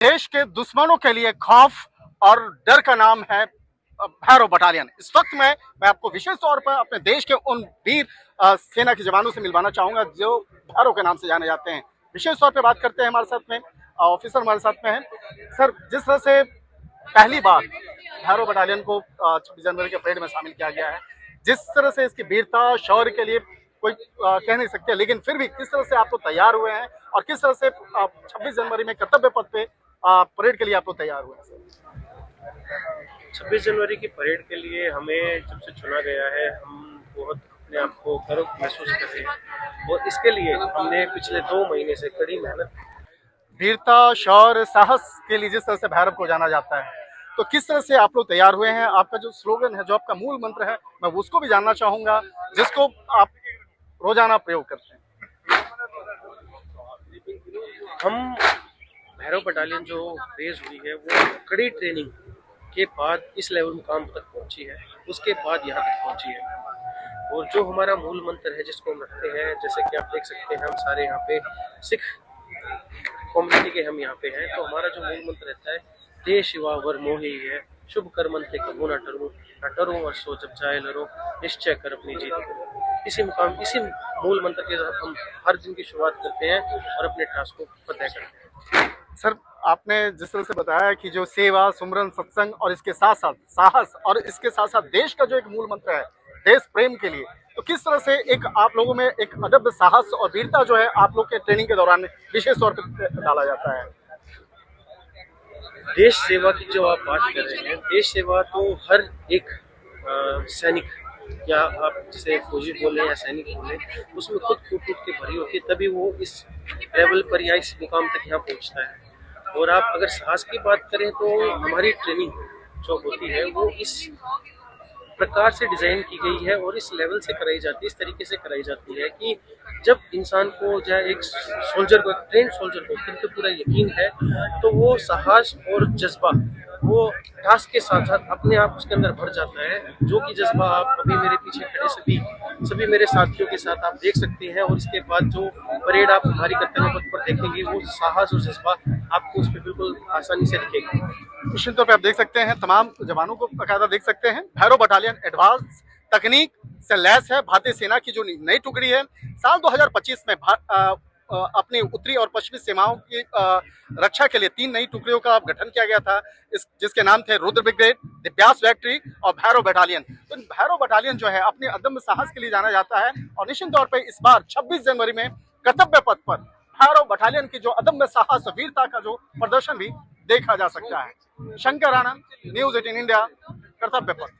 देश के दुश्मनों के लिए खौफ और डर का नाम है भैरव बटालियन। इस वक्त मैं आपको विशेष तौर पर अपने देश के उन वीर सेना के जवानों से मिलवाना चाहूंगा जो भैरव के नाम से जाने जाते हैं। विशेष तौर पर बात करते हैं, हमारे साथ में ऑफिसर हमारे साथ में है। सर, जिस तरह से पहली बार भैरव बटालियन को 26 जनवरी के परेड में शामिल किया गया है, जिस तरह से इसकी वीरता शौर्य के लिए कोई कह नहीं सकते, लेकिन फिर भी किस तरह से आप तो तैयार हुए हैं और किस तरह से 26 जनवरी में कर्तव्य पथ पे परेड के लिए आप तो तैयार हुए हैं? 26 जनवरी की परेड के लिए हमें जब से चुना गया है, हम बहुत अपने आप को गर्व महसूस कर रहे हैं और इसके लिए हमने पिछले 2 महीने से कड़ी मेहनत। वीरता शौर्य साहस के लिए जिस तरह से भैरव को जाना जाता है, तो किस तरह से आप लोग तैयार हुए हैं? आपका जो स्लोगन है, जो आपका मूल मंत्र है, मैं उसको भी जानना चाहूंगा, जिसको आप रोजाना प्रयोग करते हैं। हम भैरव बटालियन जो बेस हुई है वो कड़ी ट्रेनिंग के बाद इस लेवल मुकाम तक पहुंची है, उसके बाद यहाँ तक पहुंची है। और जो हमारा मूल मंत्र है जिसको हम रखते हैं, जैसे कि आप देख सकते हैं हम सारे यहाँ पे सिख कम्युनिटी के हम यहाँ पे हैं, तो हमारा जो मूल मंत्र रहता है, देश युवा वर मोही है, शुभ कर्मन थे कबू ना डरो और सो जब जाए लरो, निश्चय कर अपनी जीत करो। इसी मूल मंत्र के साथ हम हर दिन की शुरुआत करते हैं और अपने टास्क को फतेह करते हैं। सर, आपने जिस तरह से बताया कि जो सेवा सुमरन सत्संग और इसके साथ साथ साहस और इसके साथ साथ देश का जो एक मूल मंत्र है देश प्रेम के लिए, तो किस तरह से एक आप लोगों में एक अदम्य साहस और वीरता जो है आप लोग के ट्रेनिंग के दौरान विशेष तौर पर डाला जाता है? देश सेवा की जो आप बात कर रहे हैं, देश सेवा तो हर एक सैनिक या आप जिसे फौजी बोले या सैनिक बोले, उसमें खुद फूट के भरी होती है, तभी वो इस लेवल पर या इस मुकाम तक यहाँ पहुँचता है। और आप अगर साहस की बात करें तो हमारी ट्रेनिंग जो होती है वो इस प्रकार से डिज़ाइन की गई है और इस लेवल से कराई जाती है, इस तरीके से कराई जाती है कि जब इंसान को या एक सोल्जर को, ट्रेंड सोल्जर को खुद पे पूरा यकीन है, तो वो साहस और जज्बा वो टास्क के साथ साथ अपने आप उसके अंदर भर जाता है, जो कि जज्बा आप अभी मेरे पीछे खड़े सभी मेरे साथियों के साथ आप देख सकते हैं। और इसके बाद जो परेड आप हमारी कर्तव्य पथ पर देखेंगे, वो साहस और जज्बा आपको उस पर बिल्कुल आसानी से दिखेगा। निश्चित तौर पे आप देख सकते हैं, तमाम जवानों को बाकायदा देख सकते हैं। भैरव बटालियन एडवांस तकनीक से लैस है। भारतीय सेना की जो नई टुकड़ी है, साल 2025 में अपनी उत्तरी और पश्चिमी सीमाओं की रक्षा के लिए 3 नई टुकड़ियों का गठन किया गया था, जिसके नाम थे रुद्र ब्रिगेड, दिव्यास बैटरी और भैरव बटालियन। तो भैरव बटालियन जो है अपने अदम्य साहस के लिए जाना जाता है और निश्चित तौर पर इस बार 26 जनवरी में कर्तव्य पथ पर भैरव बटालियन की जो अदम्य साहस और वीरता का जो प्रदर्शन भी देखा जा सकता है। शंकर आनंद, न्यूज़ 18 इंडिया, कर्तव्य पथ।